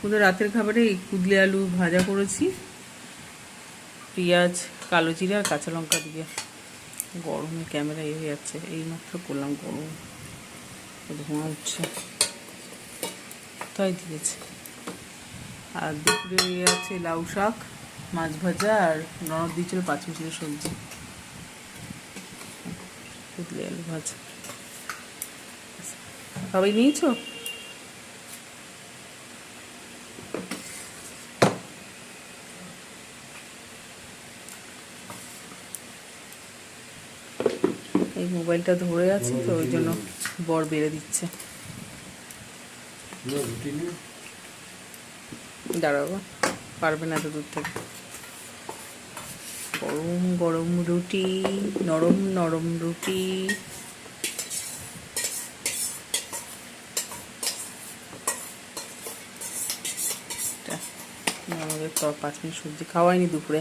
ওদের রাতের খাবারে এই কুদলে আলু ভাজা করেছি, পেঁয়াজ, কালো জিরা আর কাঁচা লঙ্কা দিয়ে। গরমে ক্যামেরা হয়ে যাচ্ছে, এইমাত্র করলাম, গরম ধোঁয়া উঠছে তাই দিয়েছে। আর দুপুরে আছে লাউ শাক, মাছ ভাজা আর ননদ দিয়েছিল পাঁচমিশালি সবজি, কুদলে আলু ভাজা। সবাই নিয়েছো? এই মোবাইলটা ধরে আছে তো ওই জন্য বর বেড়ে দিচ্ছে। দাঁড়াবো, পারবে না তো দূর থেকে। গরম গরম রুটি, নরম নরম রুটি। আমাদের তো 5 মিনিট সবজি খাওয়াইনি দুপুরে।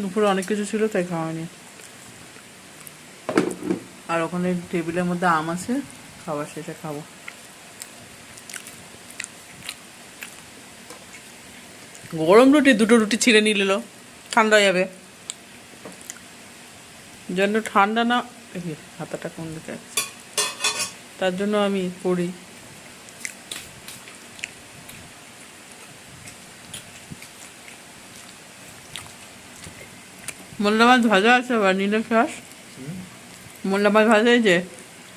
দুপুরে অনেক কিছু ছিল তাই খাওয়াইনি। আর ওখানে টেবিলের মধ্যে আম আছে, খাবার শেষে খাবো। গরম রুটি, 2টো রুটি ছিঁড়ে নিয়ে নিল, ঠান্ডা হয়ে যাবে জন্য। ঠান্ডা না, হাতাটা কোন দিকে আছে, তার জন্য আমি করি। মোল্লা মাছ ভাজা আছে, আবার নীলে শ্বাস মোল্লা মাছ ভাজা, এই যে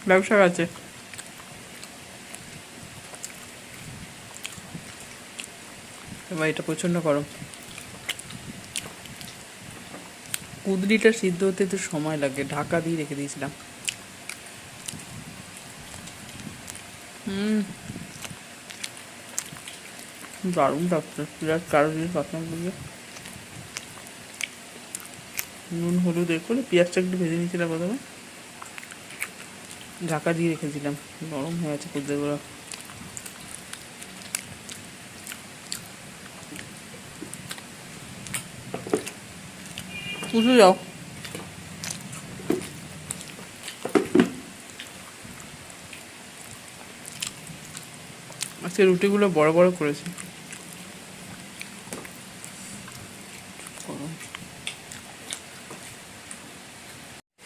ব্যবসা আছে। এবার এটা প্রচণ্ড গরম। কুদরিটা সিদ্ধ হতে তো সময় লাগে, ঢাকা দিয়ে রেখে দিয়েছিলাম। দারুণ লাগছে, পেঁয়াজ কারো দিয়ে কাঁচা দিয়ে নুন হলুদ এ করে পেঁয়াজটা একটু ভেজে নিয়েছিলাম প্রথমে, ঢাকা দিয়ে রেখেছিলাম। নরম হয়ে আছে কুদরিগুলো। বুঝে যাও। আজকে রুটিগুলো বড় বড় করেছি।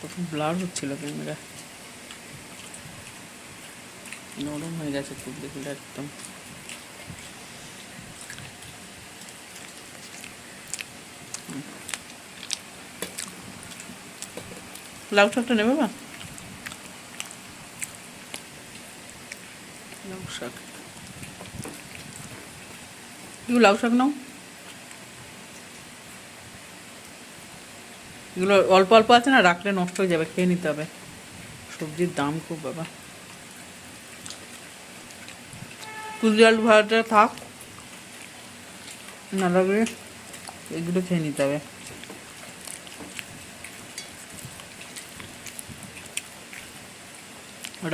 তখন ব্লার হচ্ছিল ক্যামেরা। নরম হয়ে গেছে কুদরিগুলো একদম। লাউ শাকটা নেবে বা? লাউ শাক, এগুলো লাউ শাক নাও। এগুলো অল্প অল্প আছে না, রাখলে নষ্ট হয়ে যাবে, খেয়ে নিতে হবে। সবজির দাম খুব বাবা। কুদরি আলু ভাজাটা থাক, না লাগলে এগুলো খেয়ে নিতে হবে।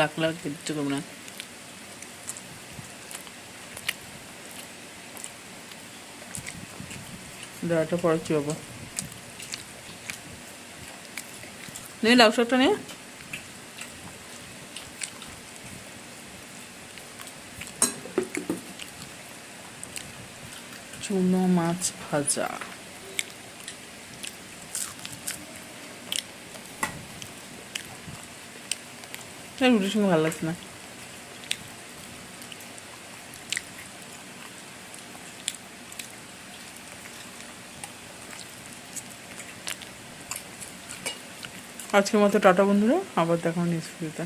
রাখলে আর খেতে করবো না। দাঁড়াটা পড়াচ্ছি বাবা, নে লাউ শাকটা নে। চুনো মাছ ভাজা, রুটির সঙ্গে ভালো লাগছে না। আজকের মতো টাটা বন্ধুরা, আবার দেখা নেক্সট ভিডিওতে।